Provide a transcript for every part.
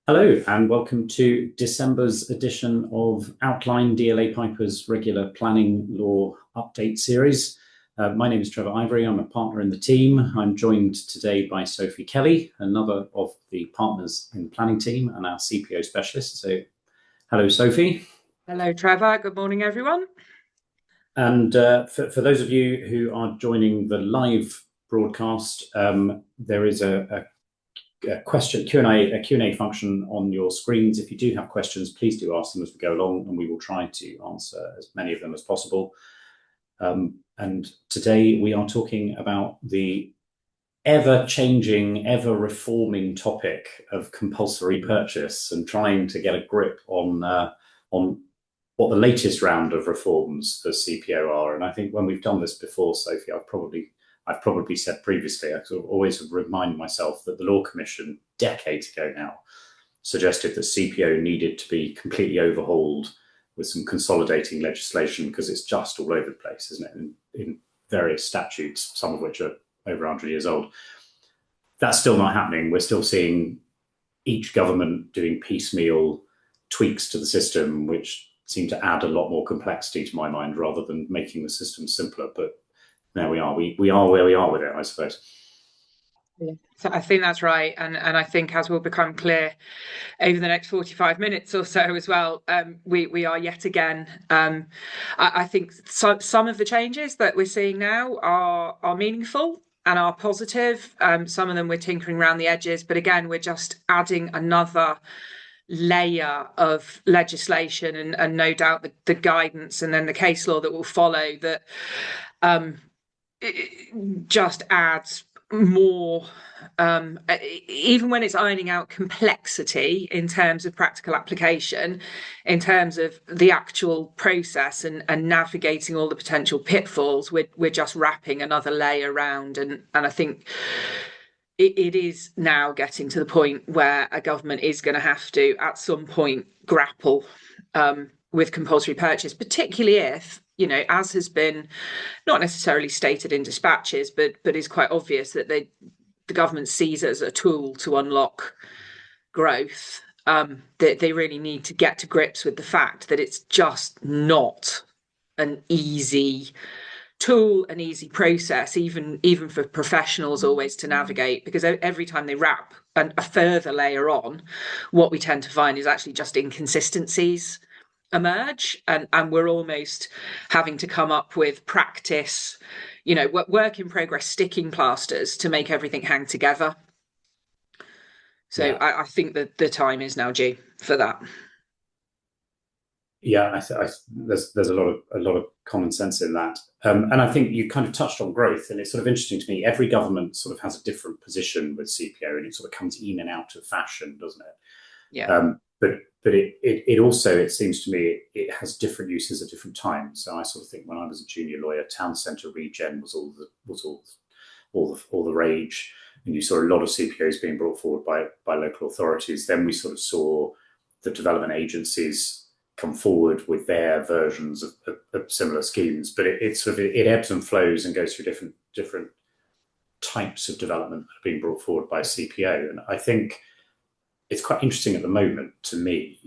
Hello, and welcome to December's edition of Outline DLA Piper's regular planning law update series. My name is Trevor Ivory. I'm a partner in the team. I'm joined today by Sophie Kelly, another of the partners in the planning team and our CPO specialist. So, hello, Sophie. Hello, Trevor. Good morning, everyone. And for those of you who are joining the live broadcast, there is a question Q&A function on your screens. If you do have questions, please do ask them as we go along, and we will try to answer as many of them as possible. And today we are talking about the ever-changing, ever-reforming topic of compulsory purchase and trying to get a grip on what the latest round of reforms for CPO are. And I think when we've done this before, Sophie, I've probably said previously, I sort of always remind myself that the Law Commission, decades ago now, suggested that CPO needed to be completely overhauled with some consolidating legislation because it's just all over the place, isn't it, in various statutes, some of which are over 100 years old. That's still not happening. We're still seeing each government doing piecemeal tweaks to the system, which seem to add a lot more complexity to my mind rather than making the system simpler. But there we are. We are where we are with it, I suppose. Yeah. So I think that's right. And I think as will become clear over the next 45 minutes or so as well, we are yet again. I think some of the changes that we're seeing now are meaningful and are positive. Some of them we're tinkering around the edges, but again, we're just adding another layer of legislation and no doubt the guidance and then the case law that will follow that it just adds more, even when it's ironing out complexity in terms of practical application, in terms of the actual process and navigating all the potential pitfalls, we're just wrapping another layer around. And I think it is now getting to the point where a government is going to have to, at some point, grapple with compulsory purchase, particularly if, as has been not necessarily stated in dispatches, but is quite obvious that the government sees it as a tool to unlock growth. That they really need to get to grips with the fact that it's just not an easy tool, an easy process, even for professionals always to navigate, because every time they wrap a further layer on, what we tend to find is actually just inconsistencies emerge, and we're almost having to come up with practice, work in progress sticking plasters to make everything hang together. So yeah. I think that the time is now due for that. Yeah, there's a lot of common sense in that, and I think you kind of touched on growth, and it's sort of interesting to me. Every government sort of has a different position with CPO, and it sort of comes in and out of fashion, doesn't it? Yeah. But it also, it seems to me, it has different uses at different times. So I sort of think when I was a junior lawyer, town centre regen was all the rage, and you saw a lot of CPOs being brought forward by local authorities. Then we sort of saw the development agencies come forward with their versions of similar schemes. But it ebbs and flows and goes through different types of development being brought forward by CPO, and I think it's quite interesting at the moment to me.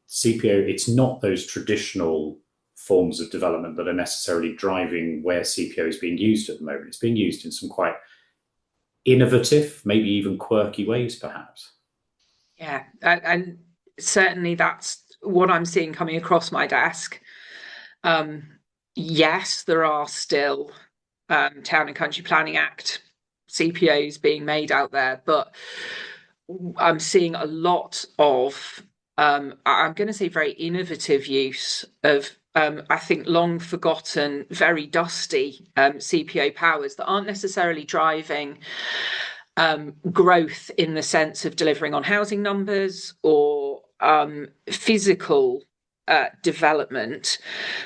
CPO, it's not those traditional forms of development that are necessarily driving where CPO is being used at the moment. It's being used in some quite innovative, maybe even quirky ways, perhaps. Yeah, and certainly that's what I'm seeing coming across my desk. Yes, there are still Town and Country Planning Act CPOs being made out there, but I'm seeing a lot of, I'm going to say, very innovative use of, I think, long forgotten, very dusty CPO powers that aren't necessarily driving growth in the sense of delivering on housing numbers or physical development.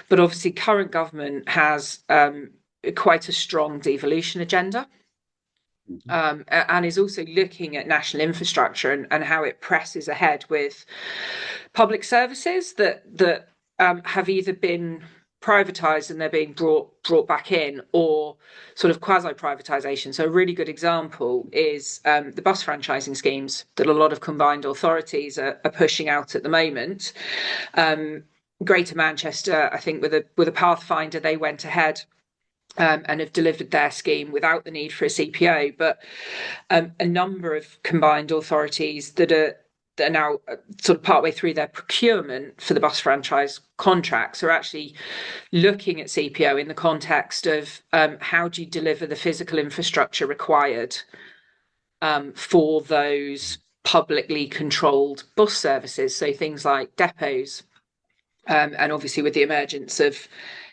But obviously, current government has quite a strong devolution agenda. And is also looking at national infrastructure and how it presses ahead with public services that have either been privatised and they're being brought back in, or sort of quasi-privatisation. So a really good example is the bus franchising schemes that a lot of combined authorities are pushing out at the moment. Greater Manchester, I think, with a Pathfinder, they went ahead and have delivered their scheme without the need for a CPO. But a number of combined authorities that are now sort of partway through their procurement for the bus franchise contracts are actually looking at CPO in the context of how do you deliver the physical infrastructure required for those publicly controlled bus services. So things like depots, and obviously with the emergence of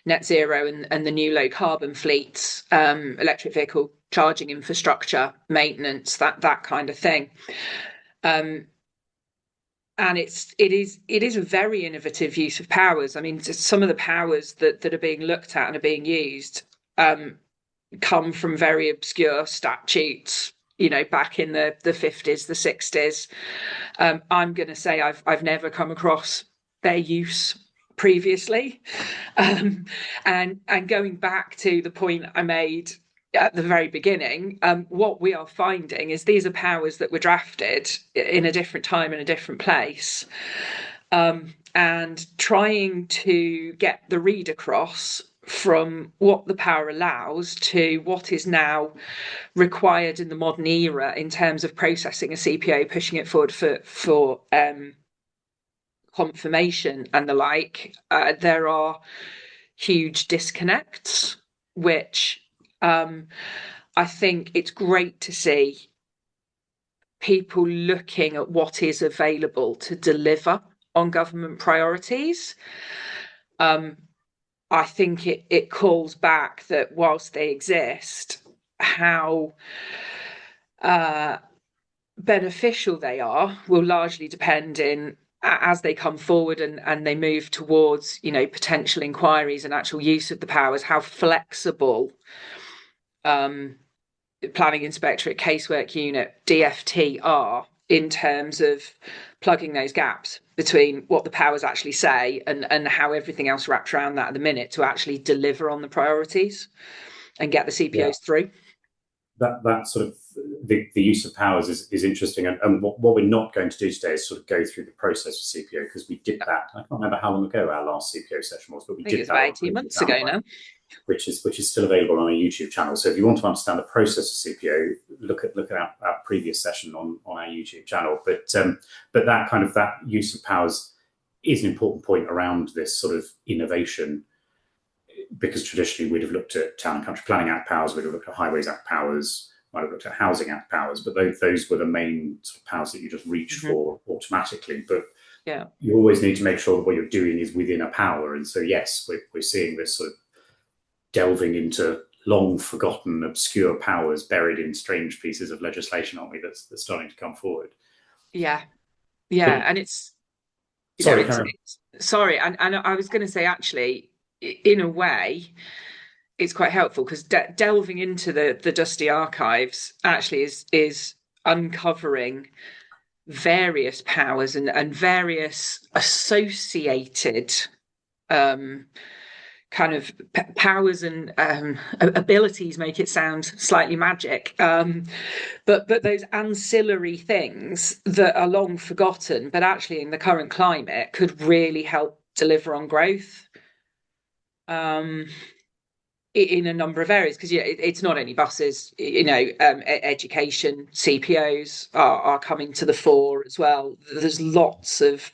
net zero and the new low carbon fleets, electric vehicle charging infrastructure, maintenance, that kind of thing. And it is a very innovative use of powers. I mean, some of the powers that are being looked at and are being used come from very obscure statutes, back in the 50s, the 60s. I'm going to say I've never come across their use previously. And going back to the point I made at the very beginning, what we are finding is these are powers that were drafted in a different time and a different place, and trying to get the read across from what the power allows to what is now required in the modern era in terms of processing a CPO, pushing it forward for confirmation and the like. There are huge disconnects, which I think it's great to see people looking at what is available to deliver on government priorities. I think it calls back that whilst they exist, how beneficial they are will largely depend in as they come forward and they move towards, potential inquiries and actual use of the powers, how flexible planning inspectorate, casework unit, DFT are in terms of plugging those gaps between what the powers actually say and how everything else wraps around that at the minute to actually deliver on the priorities and get the CPOs through. That sort of the use of powers is interesting, and what we're not going to do today is sort of go through the process of CPO, because we did that. I can't remember how long ago our last CPO session was, but we did that about 18 months ago now, which is still available on our YouTube channel. So if you want to understand the process of CPO, look at our previous session on our YouTube channel. But that kind of that use of powers is an important point around this sort of innovation, because traditionally we'd have looked at Town and Country Planning Act powers, we'd have looked at Highways Act powers, might have looked at Housing Act powers, but those were the main sort of powers that you just reached for automatically. But you always need to make sure that what you're doing is within a power. And so, yes, we're seeing this sort of delving into long forgotten, obscure powers buried in strange pieces of legislation, aren't we? That's starting to come forward. Yeah. And it's sorry, and I was going to say, actually, in a way, it's quite helpful because delving into the dusty archives actually is uncovering various powers and various associated kind of powers and abilities. Make it sound slightly magic, but those ancillary things that are long forgotten, but actually in the current climate could really help deliver on growth in a number of areas. Because it's not only buses, education, CPOs are coming to the fore as well. There's lots of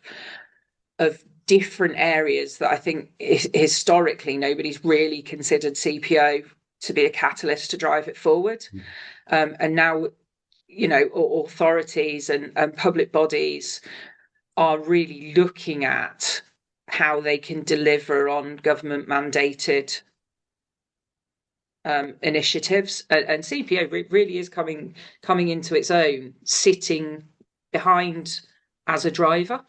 different areas that I think historically nobody's really considered CPO to be a catalyst to drive it forward. And now, authorities and public bodies are really looking at how they can deliver on government mandated initiatives, and CPO really is coming into its own, sitting behind as a driver.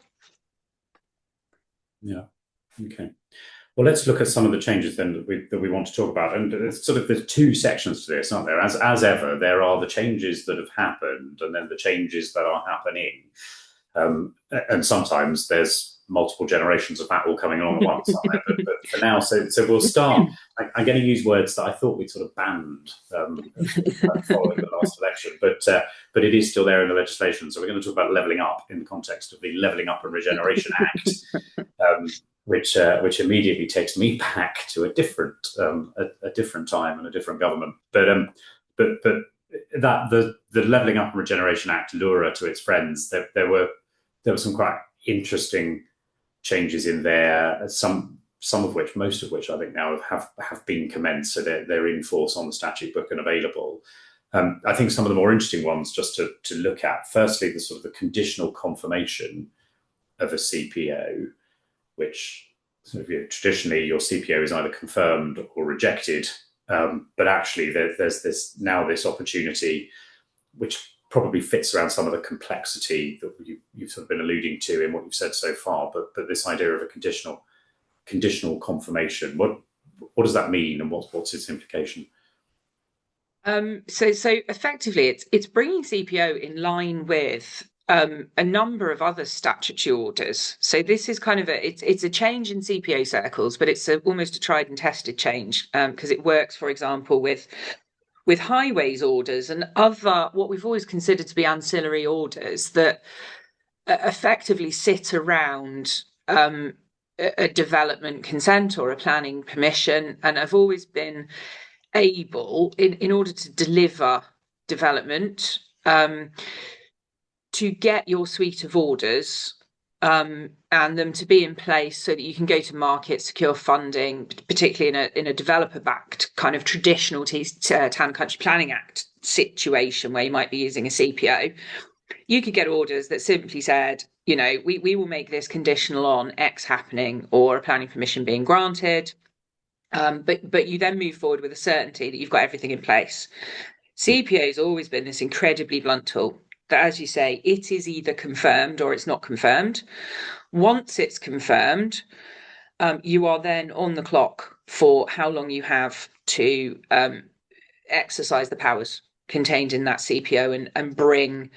Yeah. Okay. Well, let's look at some of the changes then that we want to talk about. And it's sort of there's two sections to this, aren't there? As ever, there are the changes that have happened, and then the changes that are happening. And sometimes there's multiple generations of that all coming along at once, aren't there? But for now, so we'll start. I'm going to use words that I thought we'd sort of banned following the last election, but it is still there in the legislation. So we're going to talk about levelling up in the context of the Levelling-Up and Regeneration Act, which immediately takes me back to a different time and a different government. But that the Levelling-Up and Regeneration Act, LURA to its friends, there were some quite interesting changes in there. Most of which I think now have been commenced, so they're in force on the statute book and available. I think some of the more interesting ones just to look at. Firstly, the sort of the conditional confirmation of a CPO, which sort of, traditionally your CPO is either confirmed or rejected, but actually there's this opportunity, which probably fits around some of the complexity that you've sort of been alluding to in what you've said so far. But this idea of a conditional confirmation, what does that mean, and what's its implication? So effectively, it's bringing CPO in line with a number of other statutory orders. So this is kind of it's a change in CPO circles, but it's almost a tried and tested change, because it works, for example, with highways orders and other what we've always considered to be ancillary orders that effectively sit around a development consent or a planning permission, and have always been able, in order to deliver development, to get your suite of orders and them to be in place so that you can go to market, secure funding, particularly in a developer-backed kind of traditional Town Country Planning Act situation where you might be using a CPO. You could get orders that simply said, we will make this conditional on X happening or a planning permission being granted. But you then move forward with a certainty that you've got everything in place. CPO has always been this incredibly blunt tool that, as you say, it is either confirmed or it's not confirmed. Once it's confirmed, you are then on the clock for how long you have to exercise the powers contained in that CPO and bring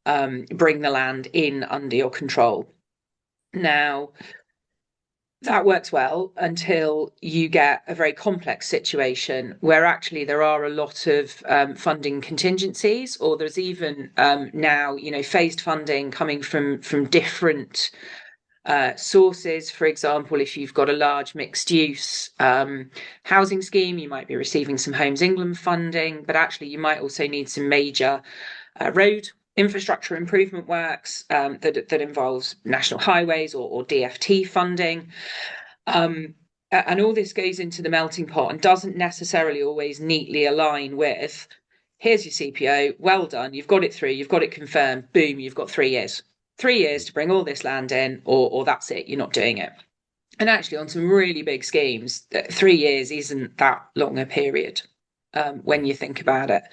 the land in under your control. Now, that works well until you get a very complex situation where actually there are a lot of funding contingencies, or there's even now, phased funding coming from different sources. For example, if you've got a large mixed use housing scheme, you might be receiving some Homes England funding, but actually you might also need some major road infrastructure improvement works that involves national highways or DFT funding. And all this goes into the melting pot and doesn't necessarily always neatly align with, here's your CPO, well done, you've got it through, you've got it confirmed, boom, you've got 3 years. 3 years to bring all this land in, or that's it, you're not doing it. And actually on some really big schemes, 3 years isn't that long a period when you think about it.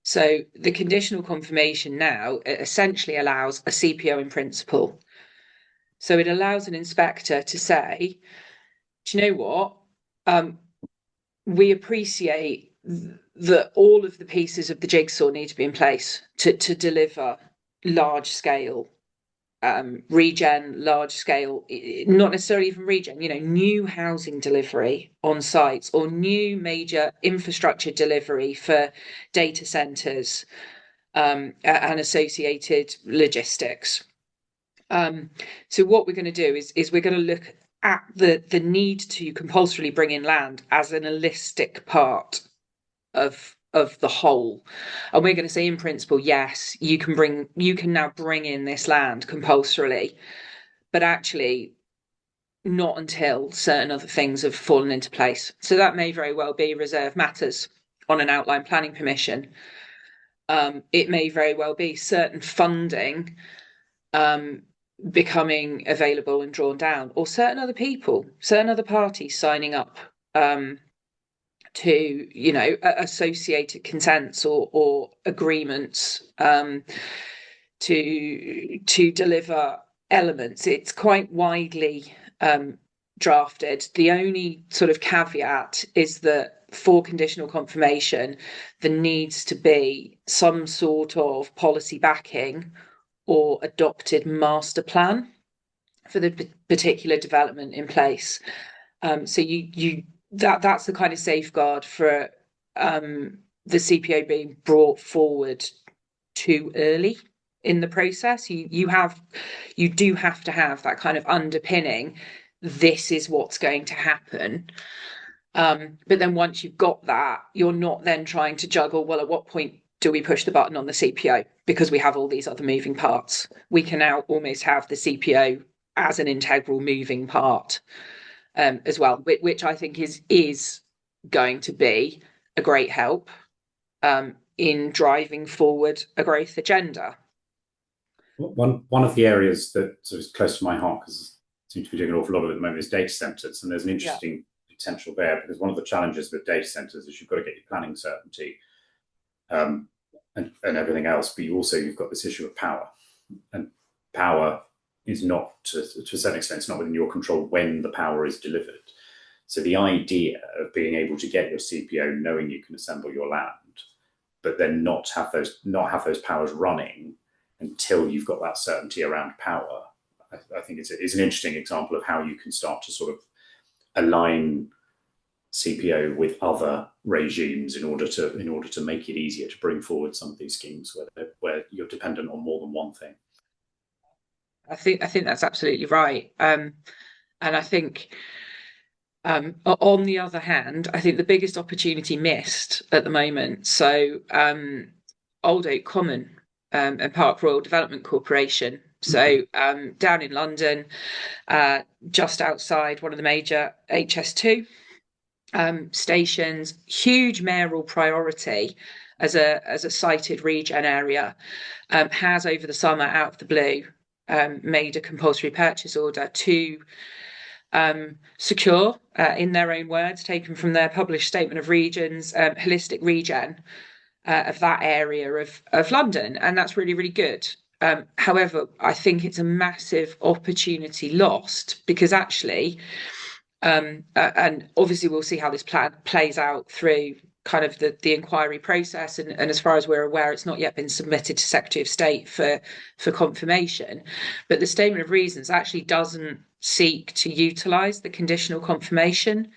So the conditional confirmation now essentially allows a CPO in principle. So it allows an inspector to say, do you know what? We appreciate that all of the pieces of the jigsaw need to be in place to deliver large scale large scale, not necessarily even regen, new housing delivery on sites or new major infrastructure delivery for data centres and associated logistics. So what we're going to do is we're going to look at the need to compulsorily bring in land as an holistic part of the whole, and we're going to say, in principle, yes, you can now bring in this land compulsorily, but actually not until certain other things have fallen into place. So that may very well be reserve matters on an outline planning permission. It may very well be certain funding becoming available and drawn down, or certain other people, certain other parties signing up to associated consents or agreements to deliver elements. It's quite widely drafted. The only sort of caveat is that for conditional confirmation, there needs to be some sort of policy backing or adopted master plan. for the particular development in place. So that's the kind of safeguard for the CPO being brought forward too early in the process. You do have to have that kind of underpinning. This is what's going to happen. But then once you've got that, you're not then trying to juggle, well, at what point do we push the button on the CPO? Because we have all these other moving parts. We can now almost have the CPO as an integral moving part as well, which I think is going to be a great help in driving forward a growth agenda. One of the areas that is close to my heart, because I seem to be doing an awful lot of it at the moment, is data centres, and there's an interesting potential there, because one of the challenges with data centres is you've got to get your planning certainty and everything else, but you've got this issue of power, and power is not, to a certain extent, it's not within your control when the power is delivered. So the idea of being able to get your CPO knowing you can assemble your land, but then not have those powers running until you've got that certainty around power, I think it's an interesting example of how you can start to sort of align CPO with other regimes in order to make it easier to bring forward some of these schemes where you're dependent on more than one thing. I think that's absolutely right, and I think on the other hand, I think the biggest opportunity missed at the moment. So Old Oak Common and Park Royal Development Corporation. So down in London, just outside one of the major HS2 stations, huge mayoral priority as a sited regen area, has over the summer, out of the blue, made a compulsory purchase order to secure, in their own words, taken from their published statement of regions, holistic regen of that area of London, and that's really, really good. However, I think it's a massive opportunity lost, because actually, and obviously we'll see how this plan plays out through kind of the inquiry process, and as far as we're aware, it's not yet been submitted to Secretary of State for confirmation. But the statement of reasons actually doesn't seek to utilise the conditional confirmation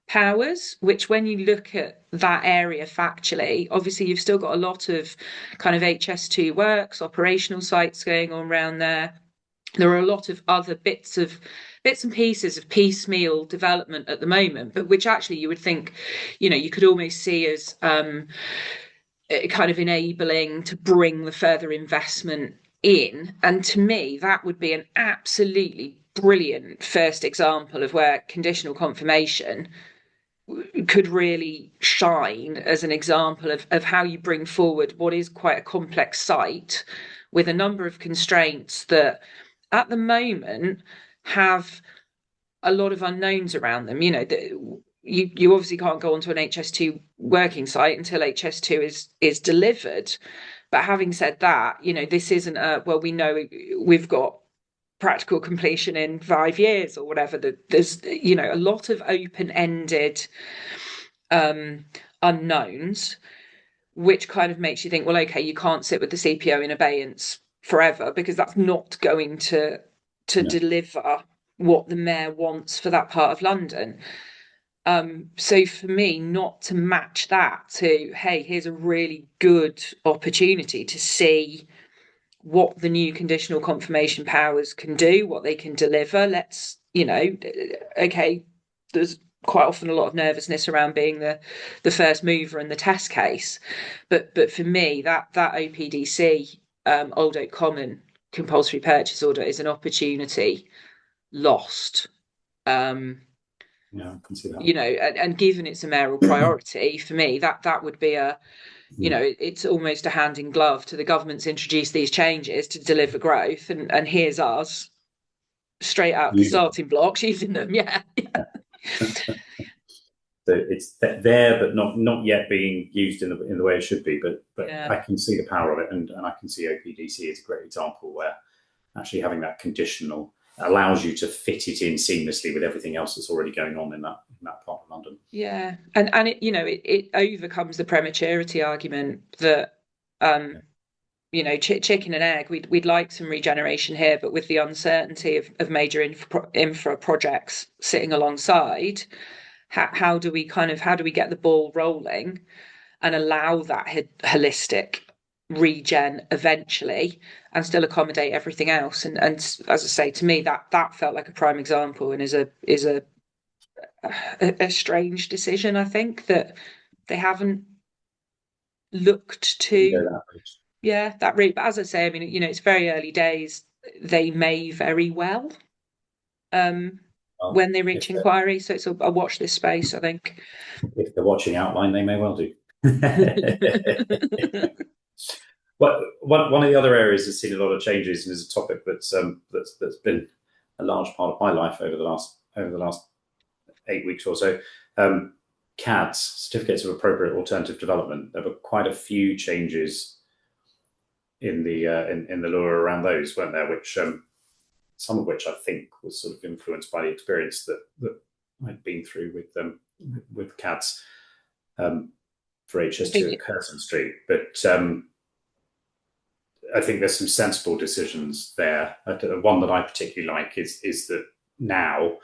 powers, which, when you look at that area factually, obviously you've still got a lot of kind of HS2 works, operational sites going on around there. There are a lot of other bits and pieces of piecemeal development at the moment, but which actually you would think, you could almost see as kind of enabling to bring the further investment in. And to me, that would be an absolutely brilliant first example of where conditional confirmation could really shine as an example of how you bring forward what is quite a complex site with a number of constraints that at the moment have a lot of unknowns around them. You obviously can't go onto an HS2 working site until HS2 is delivered. But having said that, this isn't we know we've got practical completion in 5 years or whatever. There's a lot of open-ended unknowns, which kind of makes you think, well, okay, you can't sit with the CPO in abeyance forever, because that's not going to deliver what the mayor wants for that part of London. So for me, not to match that to, hey, here's a really good opportunity to see what the new conditional confirmation powers can do, what they can deliver. Let's, okay, there's quite often a lot of nervousness around being the first mover in the test case. But for me, that OPDC, Old Oak Common compulsory purchase order is an opportunity lost. Yeah, I can see that. And given it's a mayoral priority, for me, that would be it's almost a hand in glove to the government's introduced these changes to deliver growth, and here's us straight out of the starting blocks using them. Yeah. So it's there, but not yet being used in the way it should be. But I can see the power of it, and I can see OPDC is a great example where actually having that conditional allows you to fit it in seamlessly with everything else that's already going on in that part of London. Yeah, and it overcomes the prematurity argument that chicken and egg. We'd like some regeneration here, but with the uncertainty of major infra projects sitting alongside, how do we get the ball rolling and allow that holistic regen eventually, and still accommodate everything else? And as I say, to me, that felt like a prime example, and is a strange decision. I think that they haven't looked to that route. But as I say, I mean, it's very early days. They may very well when they reach inquiry. So it's a watch this space, I think. If they're watching Outline, they may well do. Well, one of the other areas that's seen a lot of changes and is a topic that's been a large part of my life over the last 8 weeks or so. CADs, certificates of appropriate alternative development. There were quite a few changes in the LURA around those, weren't there? Which some of which I think was sort of influenced by the experience that I'd been through with CADs for HS2 at Curzon Street. But I think there's some sensible decisions there. One that I particularly like is that now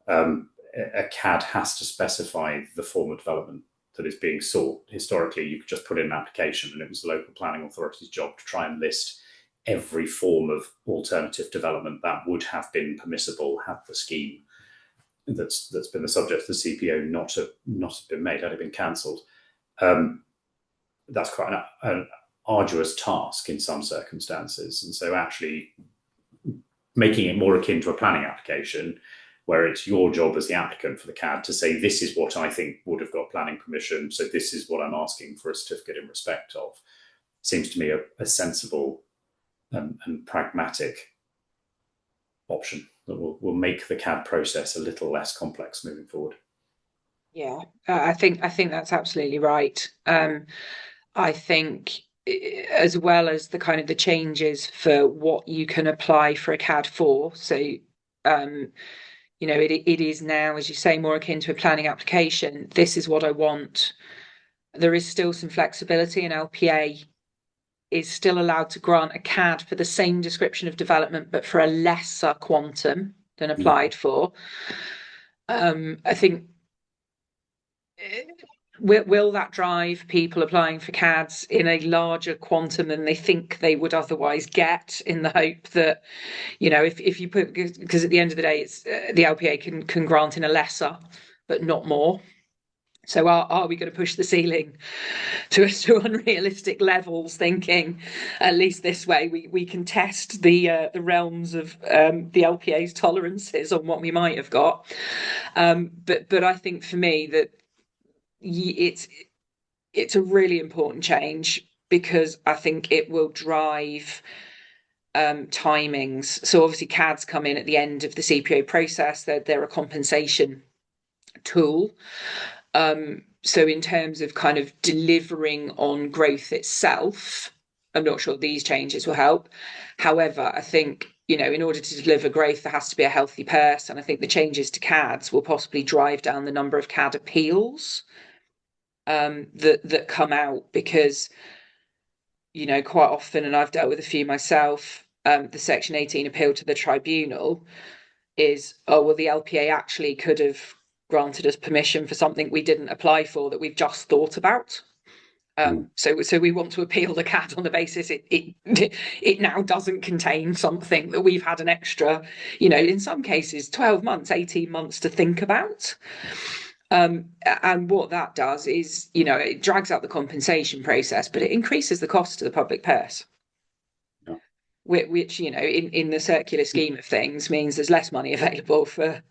a CAD has to specify the form of development that is being sought. Historically, you could just put in an application and it was the local planning authority's job to try and list every form of alternative development that would have been permissible had the scheme that's been the subject of the CPO not have been made, had it been cancelled. That's quite an arduous task in some circumstances. And so actually making it more akin to a planning application, where it's your job as the applicant for the CAD to say, this is what I think would have got planning permission, so this is what I'm asking for a certificate in respect of, seems to me a sensible and pragmatic option that will make the CAD process a little less complex moving forward. Yeah, I think that's absolutely right. I think, as well as the kind of the changes for what you can apply for a CAD for, so it is now, as you say, more akin to a planning application. This is what I want. There is still some flexibility, and LPA is still allowed to grant a CAD for the same description of development, but for a lesser quantum than applied for. I think, will that drive people applying for CADs in a larger quantum than they think they would otherwise get, in the hope that, if you put, because at the end of the day, it's the LPA can grant in a lesser, but not more. So are we going to push the ceiling to unrealistic levels, thinking at least this way we can test the realms of the LPA's tolerances on what we might have got? But I think for me that it's a really important change, because I think it will drive timings. So obviously CADs come in at the end of the CPO process. They're a compensation tool. So in terms of kind of delivering on growth itself, I'm not sure these changes will help. However, I think, in order to deliver growth, there has to be a healthy purse. And I think the changes to CADs will possibly drive down the number of CAD appeals that come out, because, quite often, and I've dealt with a few myself, the Section 18 appeal to the tribunal is, oh, well, the LPA actually could have granted us permission for something we didn't apply for that we've just thought about. So we want to appeal the CAD on the basis it now doesn't contain something that we've had an extra, in some cases, 12 months, 18 months to think about. And what that does is, it drags out the compensation process, but it increases the cost to the public purse. Yeah. Which, in the circular scheme of things, means there's less money available for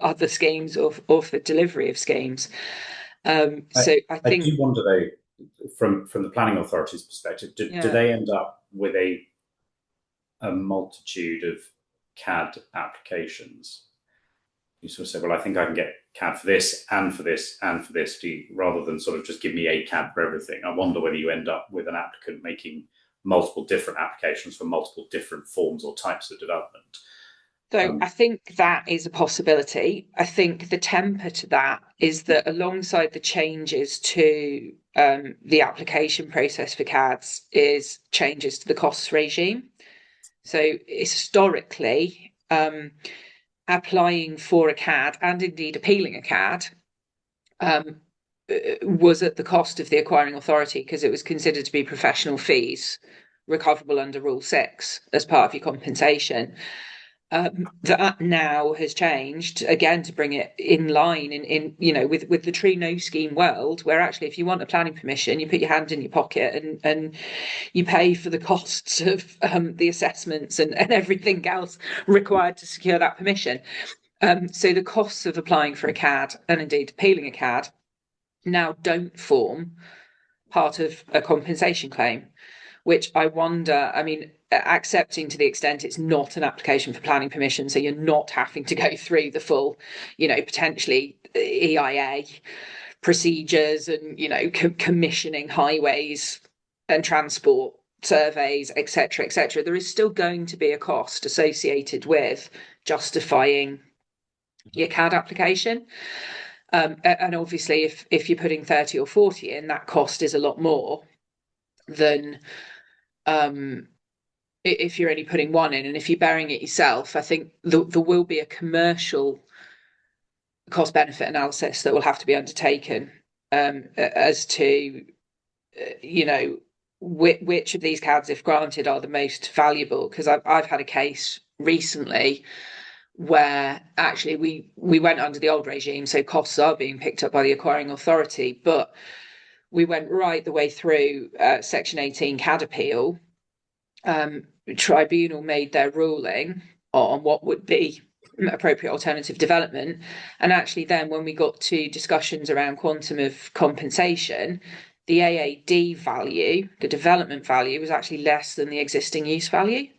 other schemes or for delivery of schemes. So I think, I do wonder, though, from the planning authority's perspective, do they end up with a multitude of CAD applications? You sort of say, well, I think I can get CAD for this and for this and for this, rather than sort of just give me a CAD for everything. I wonder whether you end up with an applicant making multiple different applications for multiple different forms or types of development. So I think that is a possibility. I think the temper to that is that alongside the changes to the application process for CADs is changes to the costs regime. So historically, applying for a CAD and indeed appealing a CAD was at the cost of the acquiring authority because it was considered to be professional fees recoverable under Rule 6 as part of your compensation. That now has changed again to bring it in line in with the true no scheme world, where actually if you want a planning permission, you put your hand in your pocket and you pay for the costs of the assessments and everything else required to secure that permission. So the costs of applying for a CAD and indeed appealing a CAD now don't form part of a compensation claim, which I wonder, I mean, accepting to the extent it's not an application for planning permission, so you're not having to go through the full, potentially EIA procedures and, commissioning highways and transport surveys, etc., etc. There is still going to be a cost associated with justifying your CAD application. And obviously, if you're putting 30 or 40 in, that cost is a lot more than if you're only putting one in. And if you're bearing it yourself, I think there will be a commercial cost benefit analysis that will have to be undertaken as to, which of these CADs, if granted, are the most valuable. Because I've had a case recently where actually we went under the old regime, so costs are being picked up by the acquiring authority, but we went right the way through Section 18 CAD appeal. Tribunal made their ruling on what would be appropriate alternative development, and actually then when we got to discussions around quantum of compensation, the AAD value, the development value, was actually less than the existing use value.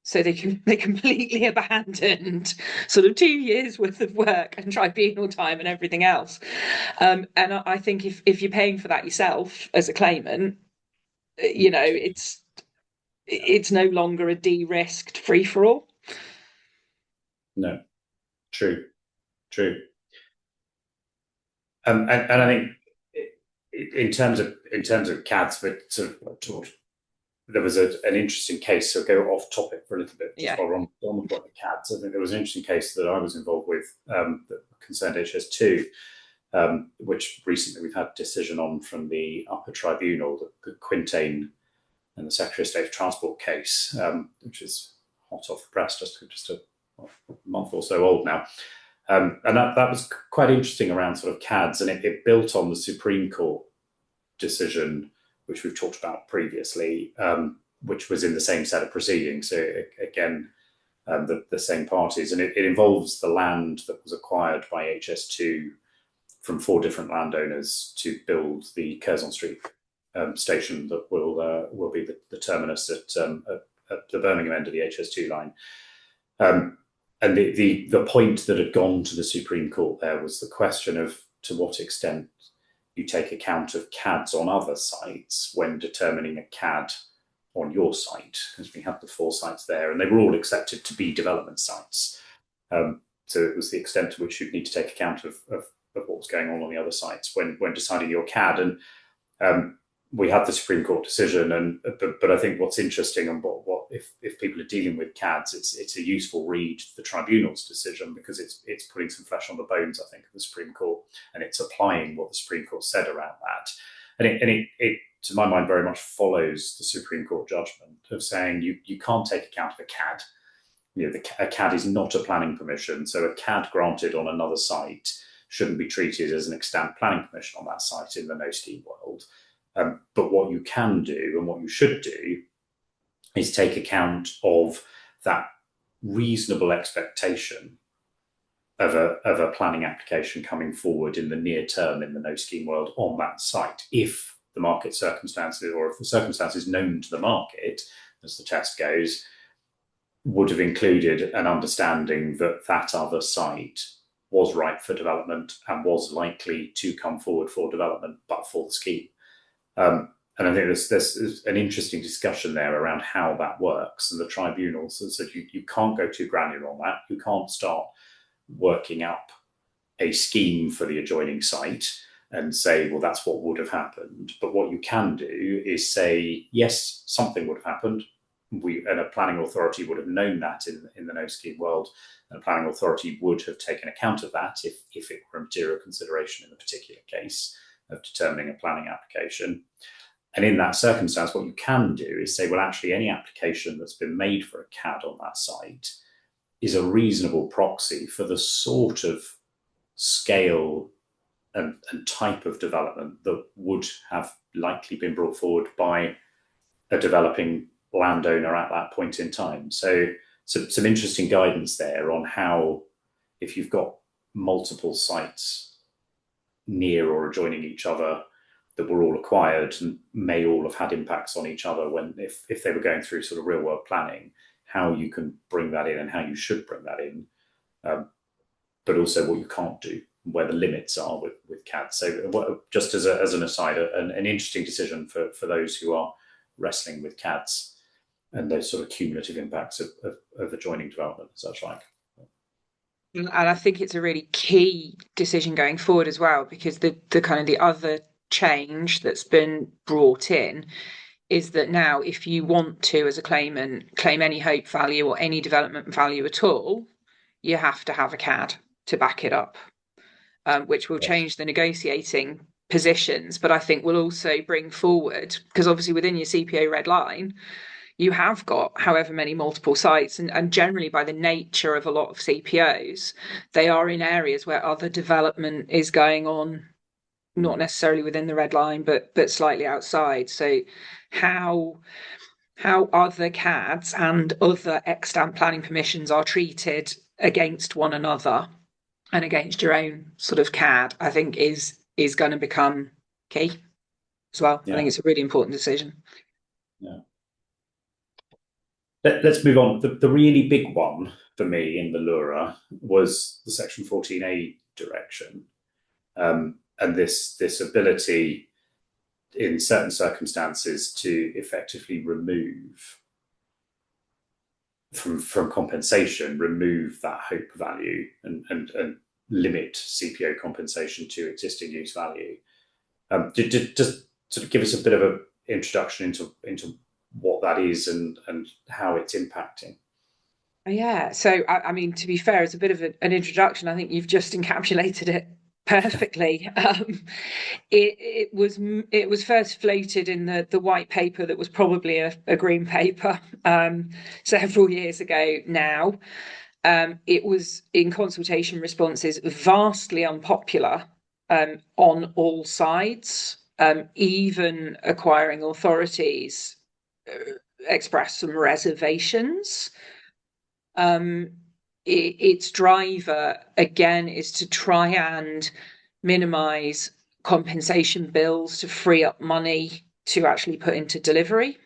So they completely abandoned sort of 2 years worth of work and tribunal time and everything else. And I think if you're paying for that yourself as a claimant, it's no longer a de-risked free-for-all. No, true. And I think in terms of CADs, but sort of there was an interesting case. So go off topic for a little bit. Just while we're on the point of CADs, I think there was an interesting case that I was involved with that concerned HS2, which recently we've had a decision on from the upper tribunal, the Quintain and the Secretary of State for Transport case, which is hot off the press, just a month or so old now. And that was quite interesting around sort of CADs, and it built on the Supreme Court decision, which we've talked about previously, which was in the same set of proceedings. So again, the same parties, and it involves the land that was acquired by HS2 from 4 different landowners to build the Curzon Street station that will be the terminus at the Birmingham end of the HS2 line. And the point that had gone to the Supreme Court there was the question of to what extent you take account of CADs on other sites when determining a CAD on your site, because we had the 4 sites there and they were all accepted to be development sites. So it was the extent to which you'd need to take account of what was going on the other sites when deciding your CAD. And we had the Supreme Court decision, but I think what's interesting and what if people are dealing with CADs, it's a useful read, the tribunal's decision, because it's putting some flesh on the bones, I think, of the Supreme Court, and it's applying what the Supreme Court said around that. And it to my mind, very much follows the Supreme Court judgment of saying you can't take account of a CAD. A CAD is not a planning permission, so a CAD granted on another site shouldn't be treated as an extant planning permission on that site in the no scheme world. But what you can do and what you should do is take account of that reasonable expectation of a planning application coming forward in the near term in the no scheme world on that site, if the market circumstances, or if the circumstances known to the market, as the test goes, would have included an understanding that that other site was ripe for development and was likely to come forward for development, but for the scheme. And I think there's an interesting discussion there around how that works. And the tribunals said you can't go too granular on that. You can't start working up a scheme for the adjoining site and say, well, that's what would have happened. But what you can do is say, yes, something would have happened. And a planning authority would have known that in the no scheme world. And a planning authority would have taken account of that if it were a material consideration in the particular case of determining a planning application. And in that circumstance, what you can do is say, well, actually, any application that's been made for a CAD on that site is a reasonable proxy for the sort of scale and type of development that would have likely been brought forward by a developing landowner at that point in time. So some interesting guidance there on how, if you've got multiple sites near or adjoining each other that were all acquired and may all have had impacts on each other when if they were going through sort of real world planning, how you can bring that in and how you should bring that in, but also what you can't do, where the limits are with CAD. So just as an aside, an interesting decision for those who are wrestling with CADs and those sort of cumulative impacts of adjoining development and such like. And I think it's a really key decision going forward as well, because the kind of the other change that's been brought in is that now if you want to, as a claimant, claim any hope value or any development value at all, you have to have a CAD to back it up, which will change the negotiating positions, but I think will also bring forward, because obviously within your CPO red line, you have got however many multiple sites, and generally by the nature of a lot of CPOs, they are in areas where other development is going on, not necessarily within the red line, but slightly outside. So how other CADs and other extant planning permissions are treated against one another and against your own sort of CAD, I think is going to become key as well. Yeah. I think it's a really important decision. Yeah. Let's move on. The really big one for me in the LURA was the Section 14A direction, and this ability in certain circumstances to effectively remove from compensation, remove that hope value and limit CPO compensation to existing use value. Just sort of give us a bit of an introduction into what that is and how it's impacting. Yeah, so I mean, to be fair, it's a bit of an introduction. I think you've just encapsulated it perfectly. It was first floated in the white paper that was probably a green paper several years ago now. It was in consultation responses vastly unpopular on all sides. Even acquiring authorities expressed some reservations. Its driver, again, is to try and minimise compensation bills to free up money to actually put into delivery,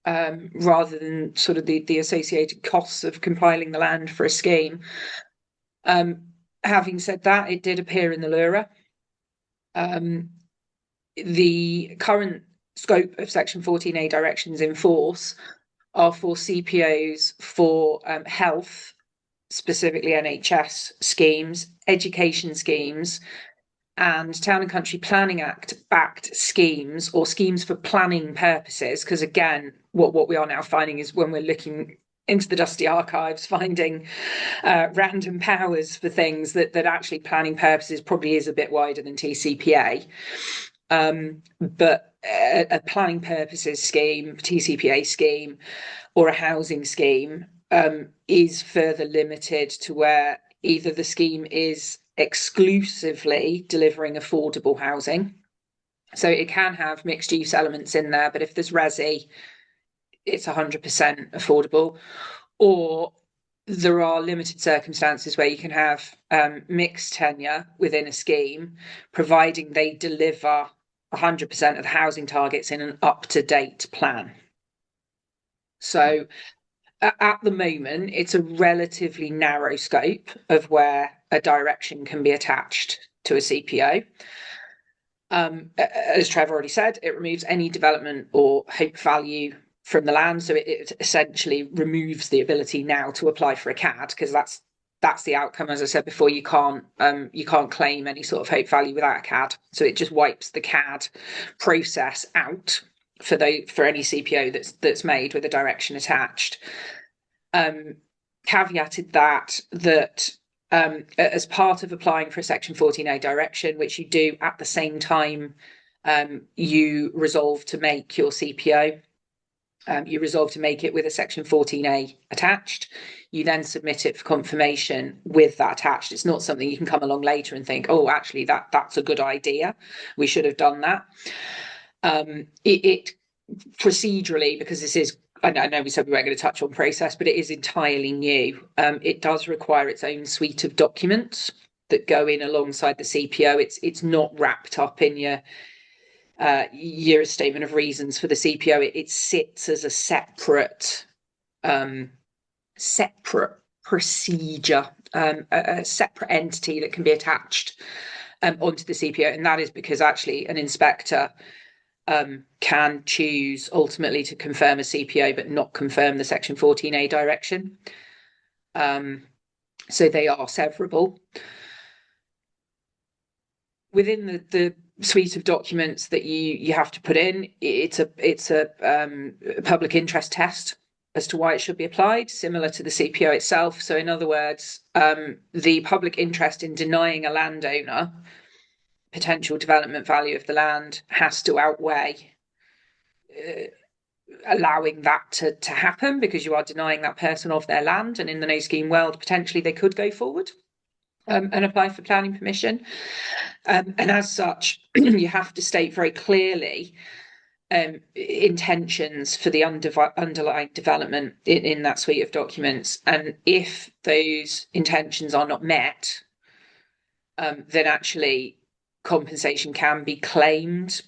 rather than sort of the associated costs of compiling the land for a scheme. Having said that, it did appear in the LURA. The current scope of Section 14A directions in force are for CPOs for health, specifically NHS schemes, education schemes, and Town and Country Planning Act backed schemes or schemes for planning purposes. Because again, what we are now finding is when we're looking into the dusty archives, finding random powers for things that actually planning purposes probably is a bit wider than TCPA. But a planning purposes scheme, TCPA scheme, or a housing scheme is further limited to where either the scheme is exclusively delivering affordable housing. So it can have mixed use elements in there, but if there's resi, it's 100% affordable. Or there are limited circumstances where you can have mixed tenure within a scheme, providing they deliver 100% of the housing targets in an up-to-date plan. So at the moment, it's a relatively narrow scope of where a direction can be attached to a CPO. As Trevor already said, it removes any development or hope value from the land, so it essentially removes the ability now to apply for a CAD, because that's the outcome. As I said before, you can't claim any sort of hope value without a CAD, so it just wipes the CAD process out for any CPO that's made with a direction attached. Caveated that as part of applying for a Section 14A direction, which you do at the same time you resolve to make your CPO, you resolve to make it with a Section 14A attached. You then submit it for confirmation with that attached. It's not something you can come along later and think, oh, actually, that's a good idea. We should have done that. It procedurally, because this is, I know we said we weren't going to touch on process, but it is entirely new. It does require its own suite of documents that go in alongside the CPO. It's not wrapped up in your statement of reasons for the CPO. It sits as a separate procedure, a separate entity that can be attached onto the CPO, and that is because actually an inspector can choose ultimately to confirm a CPO but not confirm the Section 14A direction. So they are severable. Within the suite of documents that you have to put in, it's a public interest test as to why it should be applied, similar to the CPO itself. So in other words, the public interest in denying a landowner potential development value of the land has to outweigh allowing that to happen, because you are denying that person of their land, and in the no scheme world potentially they could go forward and apply for planning permission, and as such you have to state very clearly intentions for the underlying development in that suite of documents, and if those intentions are not met, then actually compensation can be claimed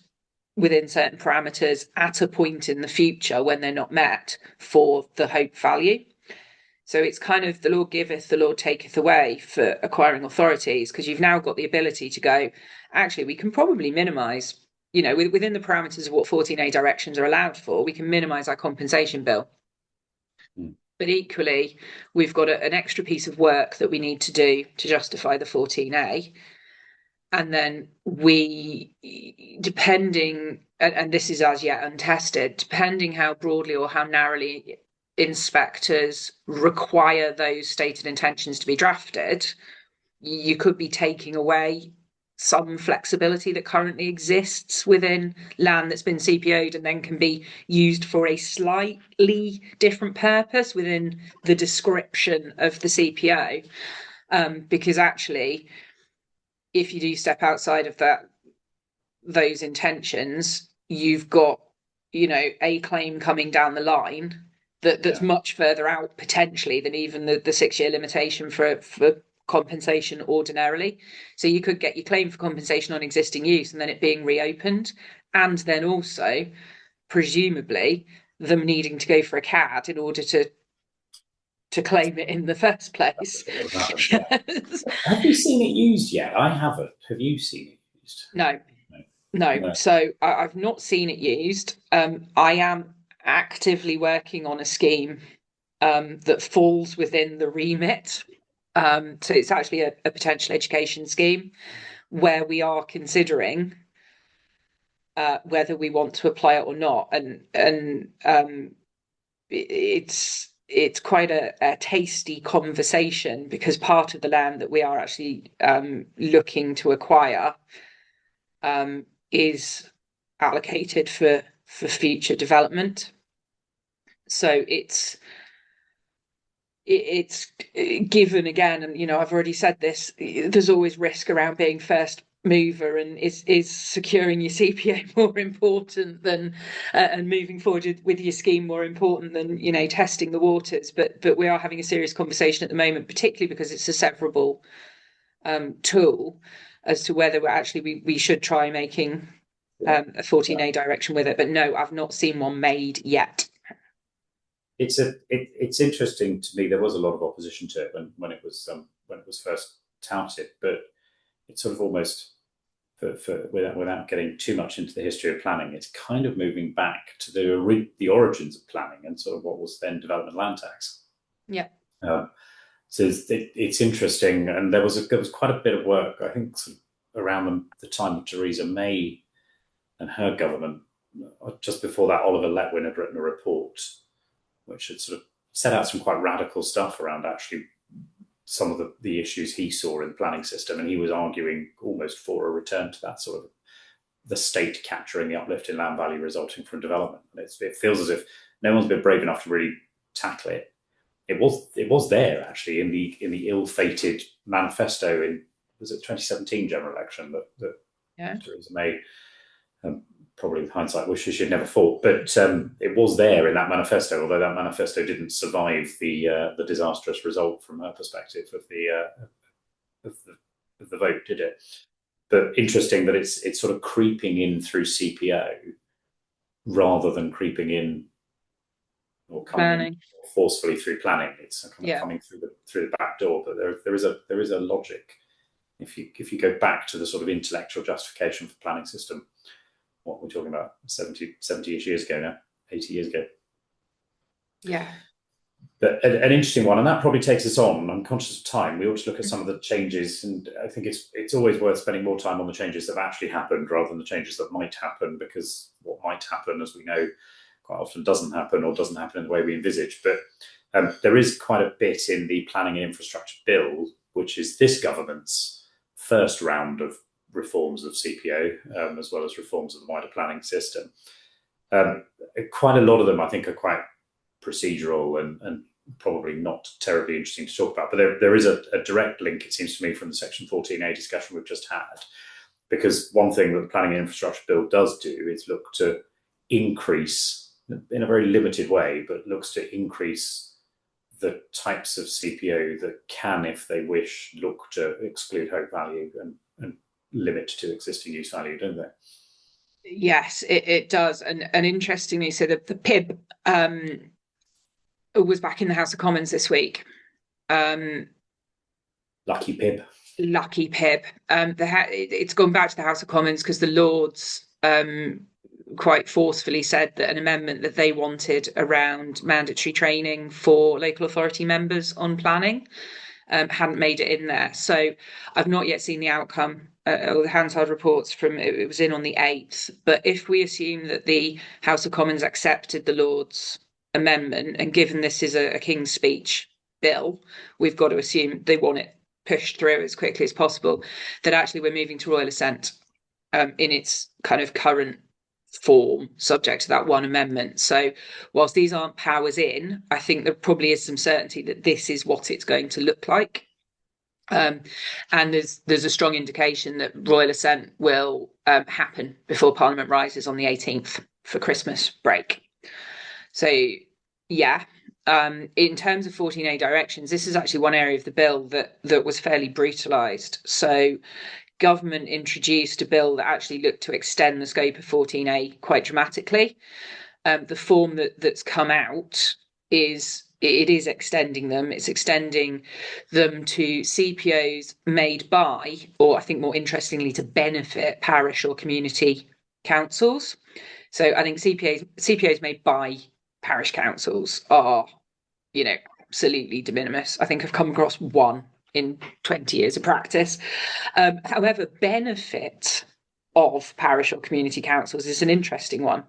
within certain parameters at a point in the future when they're not met for the hope value. So it's kind of the Lord giveth, the Lord taketh away for acquiring authorities, because you've now got the ability to go, actually, we can probably minimise, within the parameters of what 14A directions are allowed for, we can minimise our compensation bill. But equally, we've got an extra piece of work that we need to do to justify the 14A. And then we, depending, and this is as yet untested, depending how broadly or how narrowly inspectors require those stated intentions to be drafted, you could be taking away some flexibility that currently exists within land that's been CPO'd and then can be used for a slightly different purpose within the description of the CPO. Because actually, if you do step outside of those intentions, you've got, a claim coming down the line that's much further out potentially than even the 6-year limitation for compensation ordinarily. So you could get your claim for compensation on existing use and then it being reopened, and then also presumably them needing to go for a CAD in order to claim it in the first place. Have you seen it used yet? I haven't. Have you seen it used? No. So I've not seen it used. I am actively working on a scheme that falls within the remit. So it's actually a potential education scheme where we are considering whether we want to apply it or not, and it's quite a tasty conversation, because part of the land that we are actually looking to acquire is allocated for future development. So it's given again, and I've already said this, there's always risk around being first mover, and is securing your CPA more important than and moving forward with your scheme more important than testing the waters. But we are having a serious conversation at the moment, particularly because it's a severable tool, as to whether we should try making a 14A direction with it. But no, I've not seen one made yet. It's interesting to me. There was a lot of opposition to it when it was first touted, but it sort of almost without getting too much into the history of planning, it's kind of moving back to the origins of planning and sort of what was then development land tax. Yeah. So it's interesting, and there was quite a bit of work, I think, sort of around the time of Theresa May and her government. Just before that, Oliver Letwin had written a report which had sort of set out some quite radical stuff around actually some of the issues he saw in the planning system, and he was arguing almost for a return to that sort of the state capturing the uplift in land value resulting from development. And it feels as if no one's been brave enough to really tackle it. It was there actually in the ill-fated manifesto in, was it 2017 general election that Theresa May, probably with hindsight, wishes she'd never fought, but it was there in that manifesto. Although that manifesto didn't survive the disastrous result from her perspective of the vote, did it? But interesting that it's sort of creeping in through CPO rather than creeping in or coming in forcefully through planning. It's kind of coming through the back door. But there is a logic. If you go back to the sort of intellectual justification for the planning system, what we're talking about 70-ish years ago now, 80 years ago. Yeah. But an interesting one, and that probably takes us on. I'm conscious of time. We ought to look at some of the changes, and I think it's always worth spending more time on the changes that have actually happened rather than the changes that might happen, because what might happen, as we know, quite often doesn't happen or doesn't happen in the way we envisage. But there is quite a bit in the Planning and Infrastructure Bill, which is this government's first round of reforms of CPO, as well as reforms of the wider planning system. Quite a lot of them, I think, are quite procedural and probably not terribly interesting to talk about. But there is a direct link, it seems to me, from the Section 14A discussion we've just had. Because one thing that the Planning and Infrastructure Bill does do is look to increase, in a very limited way, but looks to increase the types of CPO that can, if they wish, look to exclude hope value and limit to existing use value, don't they? Yes, it does. And interestingly, so the PIB was back in the House of Commons this week. Lucky PIB. Lucky PIB. It's gone back to the House of Commons because the Lords quite forcefully said that an amendment that they wanted around mandatory training for local authority members on planning hadn't made it in there. So I've not yet seen the outcome or the Hansard reports from it was in on the 8th. But if we assume that the House of Commons accepted the Lords' amendment, and given this is a King's Speech bill, we've got to assume they want it pushed through as quickly as possible, that actually we're moving to royal assent in its kind of current form, subject to that one amendment. So whilst these aren't powers in, I think there probably is some certainty that this is what it's going to look like. And there's a strong indication that royal assent will happen before Parliament rises on the 18th for Christmas break. So yeah, in terms of 14A directions, this is actually one area of the bill that was fairly brutalised. So government introduced a bill that actually looked to extend the scope of 14A quite dramatically. The form that's come out is extending them. It's extending them to CPOs made by, or I think more interestingly, to benefit parish or community councils. So I think CPOs made by parish councils are, absolutely de minimis. I think I've come across one in 20 years of practice. However, benefit of parish or community councils is an interesting one.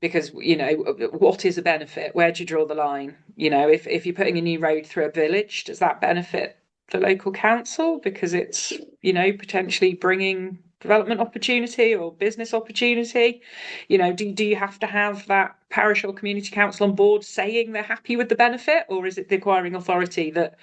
Because, what is a benefit? Where do you draw the line? If you're putting a new road through a village, does that benefit the local council? Because it's, potentially bringing development opportunity or business opportunity. Do you have to have that parish or community council on board saying they're happy with the benefit? Or is it the acquiring authority that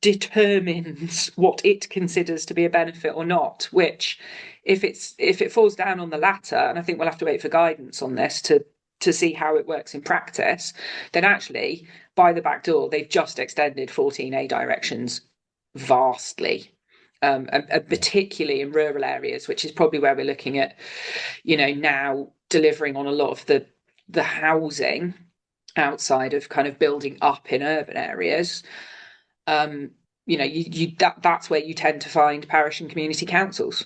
determines what it considers to be a benefit or not? Which, if it falls down on the latter, and I think we'll have to wait for guidance on this to see how it works in practice, then actually by the back door they've just extended 14A directions vastly, and particularly in rural areas, which is probably where we're looking at, now delivering on a lot of the housing outside of kind of building up in urban areas. that's where you tend to find parish and community councils.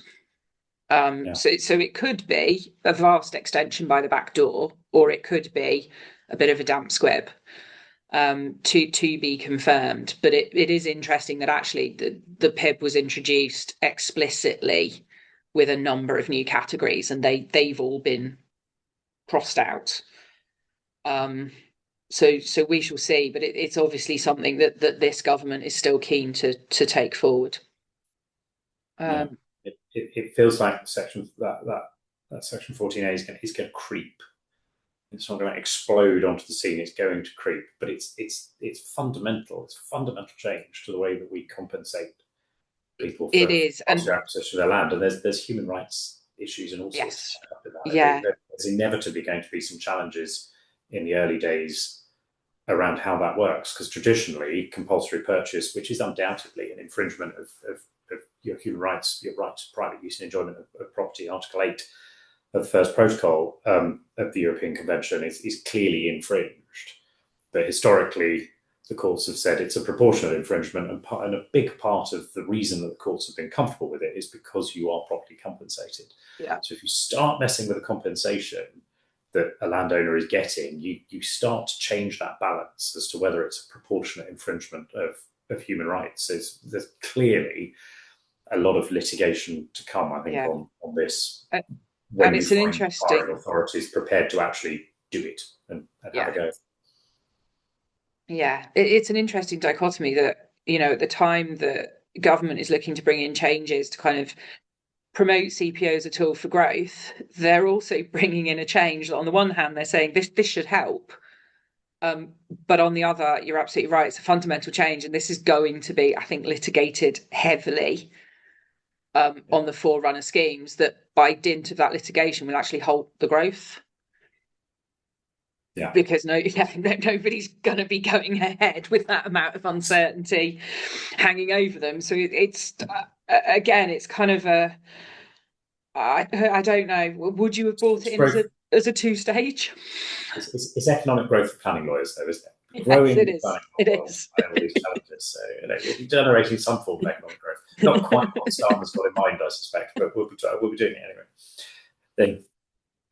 So it could be a vast extension by the back door, or it could be a bit of a damp squib, to be confirmed. But it is interesting that actually the PIB was introduced explicitly with a number of new categories, and they've all been crossed out. So we shall see, but it's obviously something that this government is still keen to take forward. It feels like section 14A is going to creep. It's not going to explode onto the scene. It's going to creep, but it's fundamental. It's a fundamental change to the way that we compensate people for the acquisition of their land. And there's human rights issues and all sorts of stuff in that. Yeah. There's inevitably going to be some challenges in the early days around how that works, because traditionally compulsory purchase, which is undoubtedly an infringement of your human rights, your right to private use and enjoyment of property, Article 8 of the First Protocol of the European Convention, is clearly infringed. But historically, the courts have said it's a proportionate infringement, and a big part of the reason that the courts have been comfortable with it is because you are properly compensated. Yeah. So if you start messing with the compensation that a landowner is getting, you start to change that balance as to whether it's a proportionate infringement of human rights. There's clearly a lot of litigation to come, I think, on this. When it's an interesting authorities prepared to actually do it and have a go. Yeah, it's an interesting dichotomy that, at the time that government is looking to bring in changes to kind of promote CPO as a tool for growth, they're also bringing in a change that on the one hand they're saying this should help, but on the other, you're absolutely right, it's a fundamental change, and this is going to be, I think, litigated heavily on the forerunner schemes that by dint of that litigation will actually halt the growth. Yeah. Because nobody's going to be going ahead with that amount of uncertainty hanging over them. So it's again, it's kind of I don't know. Would you have brought it in as a two-stage? It's economic growth for planning lawyers, though, isn't it? Yes, Growing it is. It is. All these challenges, so you're generating some form of economic growth. Not quite what Starmer's got in mind, I suspect, but we'll be doing it anyway.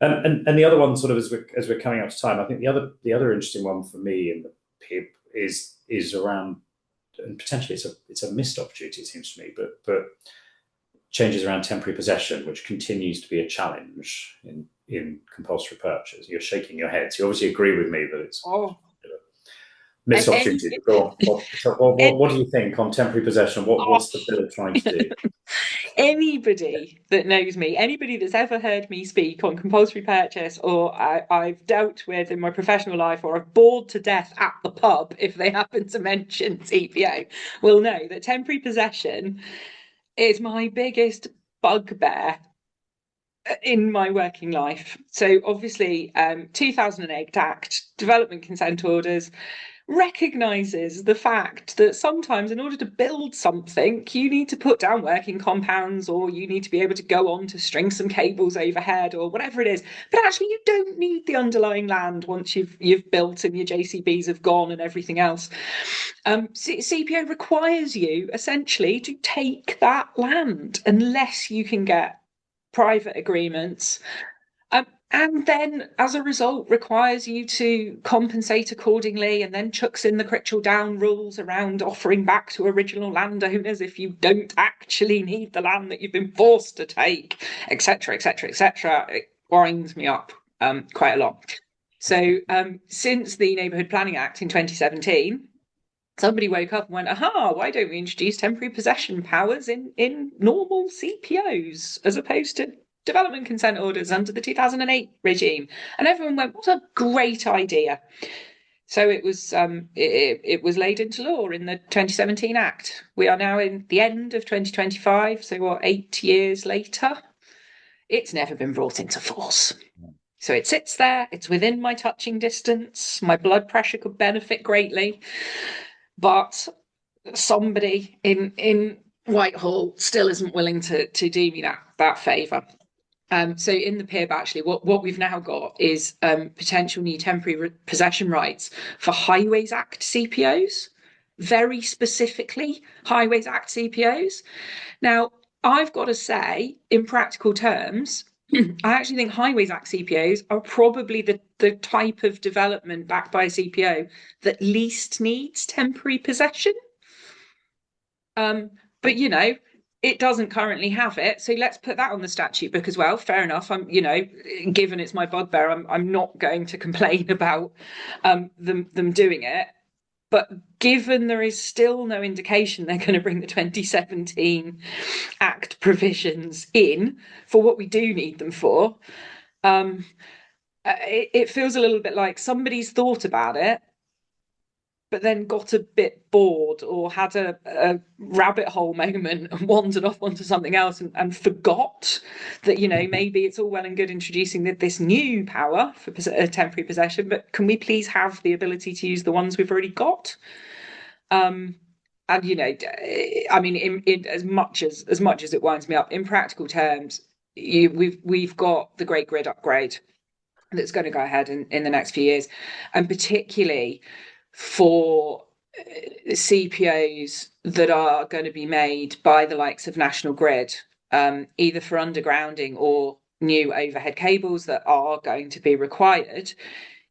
And the other one, sort of as we're coming up to time, I think the other interesting one for me in the PIB is around, and potentially it's a missed opportunity, it seems to me, but changes around temporary possession, which continues to be a challenge in compulsory purchase. You're shaking your head, so you obviously agree with me that it's missed opportunity. Go on. What do you think on temporary possession? What's the bill trying to do? Anybody that knows me, anybody that's ever heard me speak on compulsory purchase, or I've dealt with in my professional life, or I've bored to death at the pub if they happen to mention TPO, will know that temporary possession is my biggest bugbear in my working life. So obviously, 2008 Act, development consent orders, recognises the fact that sometimes in order to build something, you need to put down working compounds, or you need to be able to go on to string some cables overhead or whatever it is. But actually, you don't need the underlying land once you've built and your JCBs have gone and everything else. CPO requires you essentially to take that land unless you can get private agreements. And then, as a result, requires you to compensate accordingly, and then chucks in the Critchell Down rules around offering back to original landowners if you don't actually need the land that you've been forced to take, etc., etc., etc. It winds me up quite a lot. So, since the Neighbourhood Planning Act in 2017, somebody woke up and went, aha, why don't we introduce temporary possession powers in normal CPOs as opposed to development consent orders under the 2008 regime? And everyone went, what a great idea. So it was it was laid into law in the 2017 Act. We are now in the end of 2025, so 8 years later? It's never been brought into force. So it sits there, it's within my touching distance, my blood pressure could benefit greatly, but somebody in Whitehall still isn't willing to do me that favour. So in the PIB, actually, what we've now got is potential new temporary possession rights for Highways Act CPOs. very specifically Highways Act CPOs. Now, I've got to say, in practical terms, I actually think Highways Act CPOs are probably the type of development backed by a CPO that least needs temporary possession. But it doesn't currently have it, so let's put that on the statute book as well. Fair enough. Given it's my bugbear, I'm not going to complain about them doing it. But given there is still no indication they're going to bring the 2017 Act provisions in for what we do need them for, it feels a little bit like somebody's thought about it, but then got a bit bored or had a rabbit hole moment and wandered off onto something else and forgot that, maybe it's all well and good introducing this new power for temporary possession, but can we please have the ability to use the ones we've already got? And in as much as it winds me up, in practical terms, we've got the Great Grid upgrade that's going to go ahead in the next few years, and particularly for CPOs that are going to be made by the likes of National Grid, either for undergrounding or new overhead cables that are going to be required.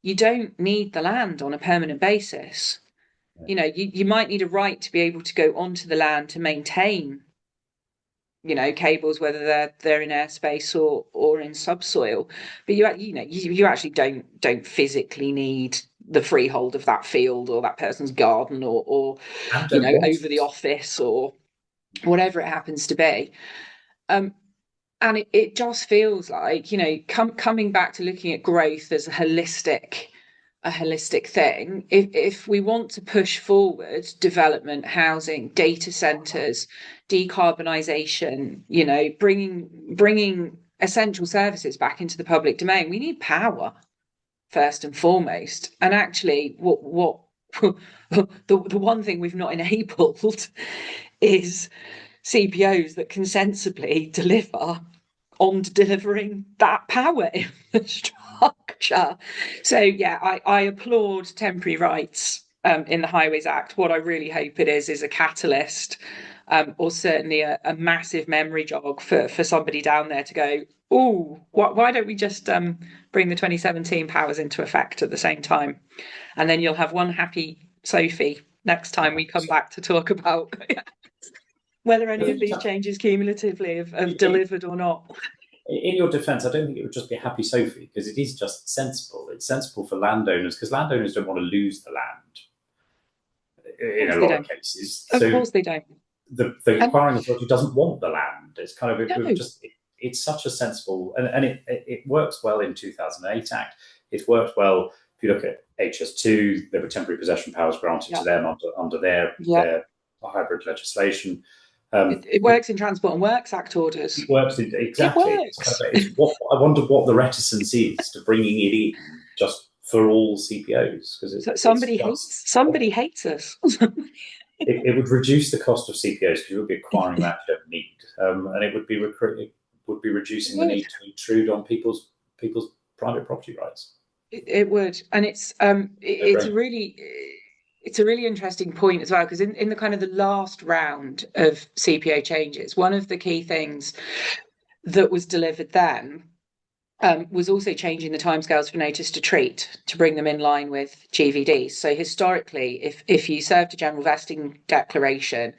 You don't need the land on a permanent basis. You might need a right to be able to go onto the land to maintain cables, whether they're in airspace or in subsoil, but you actually don't physically need the freehold of that field or that person's garden or over the office or whatever it happens to be. And it just feels like coming back to looking at growth as a holistic thing. If we want to push forward development, housing, data centers, decarbonisation, bringing essential services back into the public domain, we need power first and foremost. And actually, what the one thing we've not enabled is CPOs that can sensibly deliver on delivering that power infrastructure. So yeah, I applaud temporary rights in the Highways Act. What I really hope it is a catalyst, or certainly a massive memory jog for somebody down there to go, oh, why don't we just bring the 2017 powers into effect at the same time? And then you'll have one happy Sophie next time we come back to talk about whether any of these changes cumulatively have delivered or not. In your defence, I don't think it would just be a happy Sophie, because it is just sensible. It's sensible for landowners, because landowners don't want to lose the land in a lot of cases. Of course they don't. The acquiring authority doesn't want the land. It's kind of it's such a sensible, and it works well in 2008 Act. It's worked well if you look at HS2. There were temporary possession powers granted to them under their hybrid legislation. It works in Transport and Works Act orders. It works exactly. It works. It's what I wonder what the reticence is to bringing it in just for all CPOs, because somebody hates us. it would reduce the cost of CPOs, because you would be acquiring that you don't need, and it would be reducing the need to intrude on people's private property rights. It would, and it's a really interesting point as well, because in the kind of the last round of CPO changes, one of the key things that was delivered then was also changing the timescales for notice to treat to bring them in line with GVDs. So historically, if you served a general vesting declaration,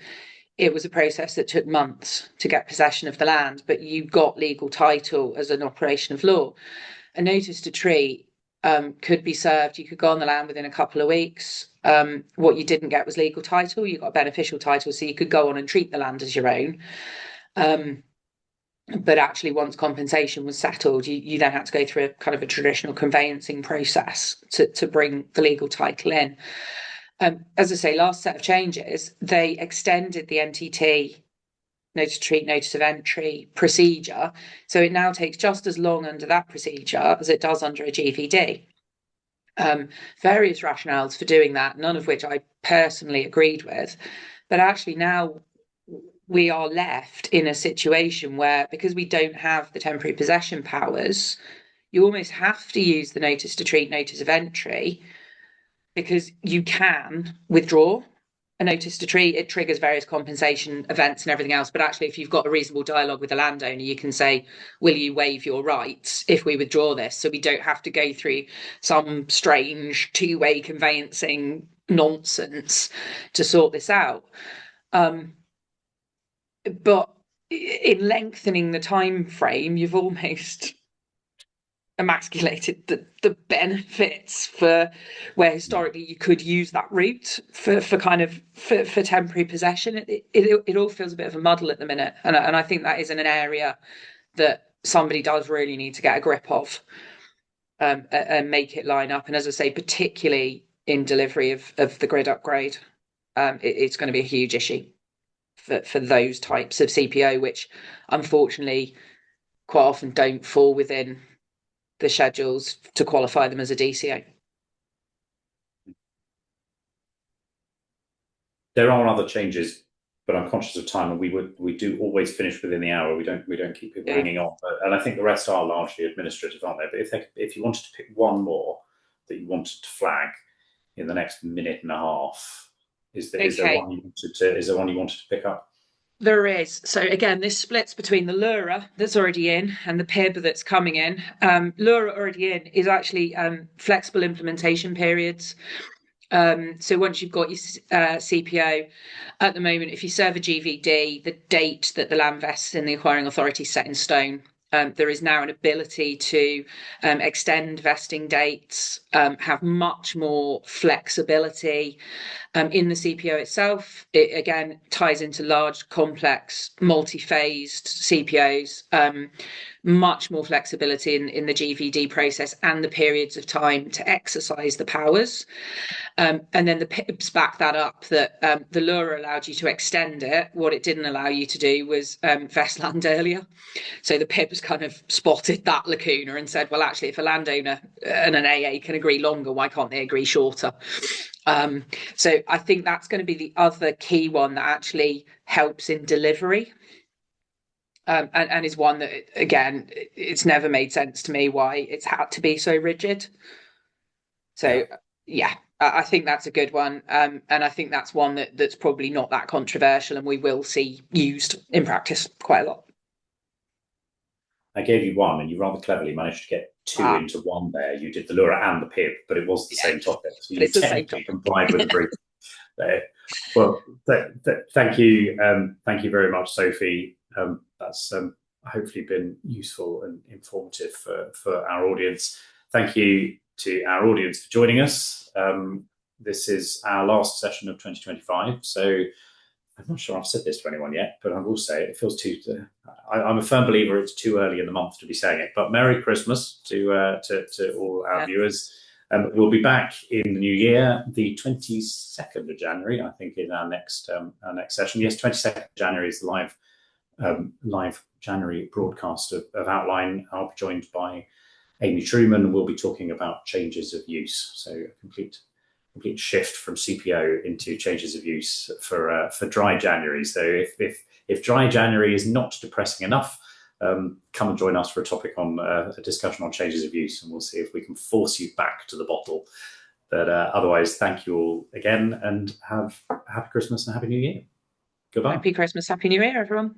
it was a process that took months to get possession of the land, but you got legal title as an operation of law. A notice to treat could be served. You could go on the land within a couple of weeks. What you didn't get was legal title. You got a beneficial title, so you could go on and treat the land as your own. But actually, once compensation was settled, you then had to go through a kind of a traditional conveyancing process to bring the legal title in. As I say, last set of changes, they extended the NTT notice to treat, notice of entry procedure. So it now takes just as long under that procedure as it does under a GVD. Various rationales for doing that, none of which I personally agreed with. But actually now we are left in a situation where, because we don't have the temporary possession powers, you almost have to use the notice to treat, notice of entry, because you can withdraw a notice to treat, it triggers various compensation events and everything else. But actually, if you've got a reasonable dialogue with the landowner, you can say, will you waive your rights if we withdraw this? So we don't have to go through some strange two-way conveyancing nonsense to sort this out. But in lengthening the time frame, you've almost emasculated the benefits for where historically you could use that route for temporary possession. It all feels a bit of a muddle at the minute, and I think that is in an area that somebody does really need to get a grip of, and make it line up. And as I say, particularly in delivery of the grid upgrade, it's going to be a huge issue for those types of CPO, which unfortunately quite often don't fall within the schedules to qualify them as a DCO. There are other changes, but I'm conscious of time, and we do always finish within the hour. We don't keep people hanging on. And I think the rest are largely administrative, aren't they? But if you wanted to pick one more that you wanted to flag in the next minute and a half, is there one you wanted to pick up? There is. So again, this splits between the LURA that's already in and the PIB that's coming in. LURA already in is actually flexible implementation periods. So once you've got your CPO, at the moment, if you serve a GVD, the date that the land vests in the acquiring authority is set in stone. There is now an ability to extend vesting dates, have much more flexibility in the CPO itself. It again ties into large, complex, multi-phased CPOs, much more flexibility in the GVD process and the periods of time to exercise the powers. And then the PIBs back that up, that the LURA allowed you to extend it. What it didn't allow you to do was vest land earlier. So the PIBs kind of spotted that lacuna and said, well, actually, if a landowner and an AA can agree longer, why can't they agree shorter? So I think that's going to be the other key one that actually helps in delivery. And is one that, again, it's never made sense to me why it's had to be so rigid. So, yeah, I think that's a good one. And I think that's one that's probably not that controversial, and we will see used in practice quite a lot. I gave you one, and you rather cleverly managed to get two into one there. You did the LURA and the PIB, but it was the same topic. So you technically complied with the brief there. Well, thank you. Thank you very much, Sophie. That's hopefully been useful and informative for our audience. Thank you to our audience for joining us. This is our last session of 2025. So I'm not sure I've said this to anyone yet, but I will say it feels I'm a firm believer it's too early in the month to be saying it. But Merry Christmas to all our viewers. We'll be back in the new year, the 22nd of January, I think, in our next session. Yes, 22nd of January is the live January broadcast of Outline. I'll be joined by Amy Truman, and we'll be talking about changes of use. So a complete shift from CPO into changes of use for dry January. So if dry January is not depressing enough, come and join us for a topic on a discussion on changes of use, and we'll see if we can force you back to the bottle. But otherwise, thank you all again, and have a happy Christmas and a happy New Year. Goodbye. Happy Christmas, Happy New Year, everyone.